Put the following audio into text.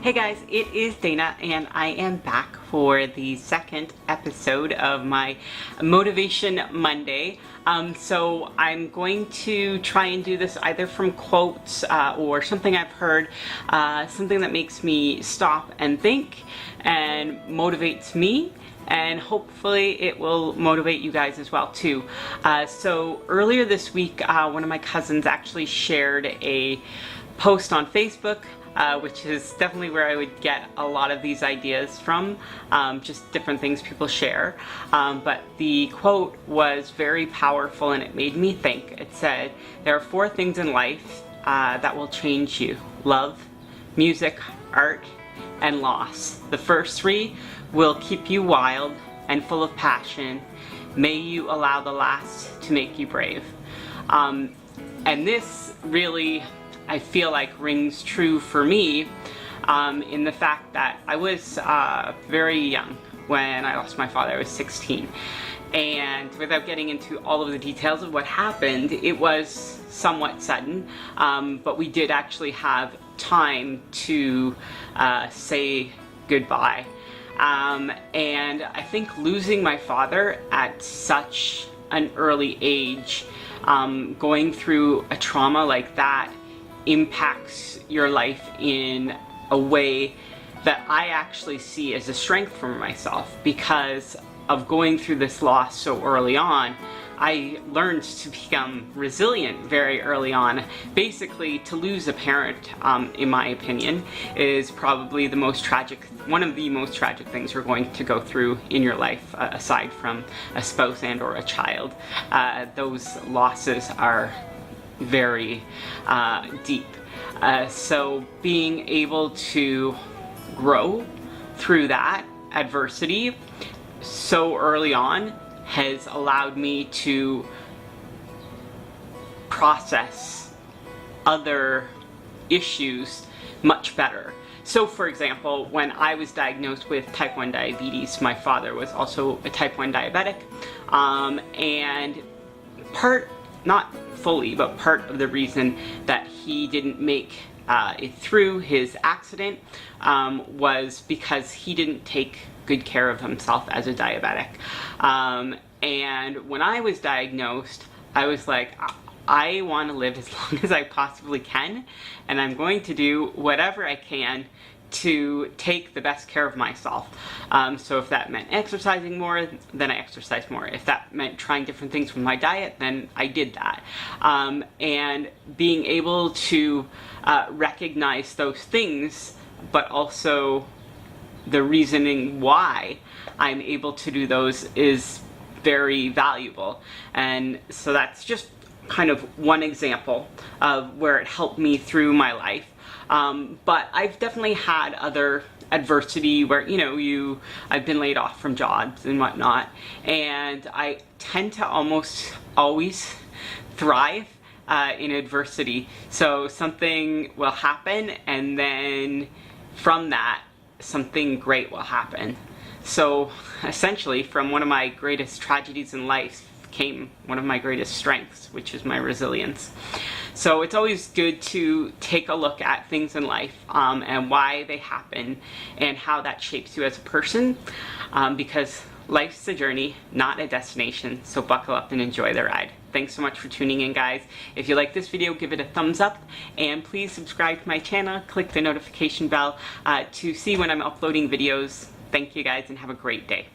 Hey guys, it is Dana and I am back for the second episode of my Motivation Monday. So I'm going to try and do this either from quotes or something I've heard, something that makes me stop and think and motivates me, and hopefully it will motivate you guys as well too. So earlier this week, one of my cousins actually shared a post on Facebook, which is definitely where I would get a lot of these ideas from, just different things people share. But the quote was very powerful and it made me think. It said, "There are 4 things in life that will change you: love, music, art, and loss. The first 3 will keep you wild and full of passion. May you allow the last to make you brave." And this really, I feel like, rings true for me in the fact that I was very young when I lost my father. I was 16. And without getting into all of the details of what happened, it was somewhat sudden, but we did actually have time to say goodbye. And I think losing my father at such an early age, going through a trauma like that, impacts your life in a way that I actually see as a strength for myself. Because of going through this loss so early on, I learned to become resilient very early on. Basically, to lose a parent, in my opinion, is probably the most tragic, one of the most tragic things you're going to go through in your life, aside from a spouse and or a child. Those losses are very deep. So being able to grow through that adversity so early on has allowed me to process other issues much better. So for example, when I was diagnosed with type 1 diabetes, my father was also a type 1 diabetic, and not fully, but part of the reason that he didn't make it through his accident was because he didn't take good care of himself as a diabetic. And when I was diagnosed, I was like, I want to live as long as I possibly can, and I'm going to do whatever I can to take the best care of myself. So if that meant exercising more, then I exercised more. If that meant trying different things with my diet, then I did that. And being able to recognize those things, but also the reasoning why I'm able to do those, is very valuable. And so that's just kind of one example of where it helped me through my life. But I've definitely had other adversity where, I've been laid off from jobs and whatnot, and I tend to almost always thrive in adversity. So something will happen, and then from that, something great will happen. So essentially, from one of my greatest tragedies in life came one of my greatest strengths, which is my resilience. So it's always good to take a look at things in life and why they happen and how that shapes you as a person, because life's a journey, not a destination. So buckle up and enjoy the ride. Thanks so much for tuning in, guys. If you like this video, give it a thumbs up, and please subscribe to my channel. Click the notification bell to see when I'm uploading videos. Thank you guys, and have a great day.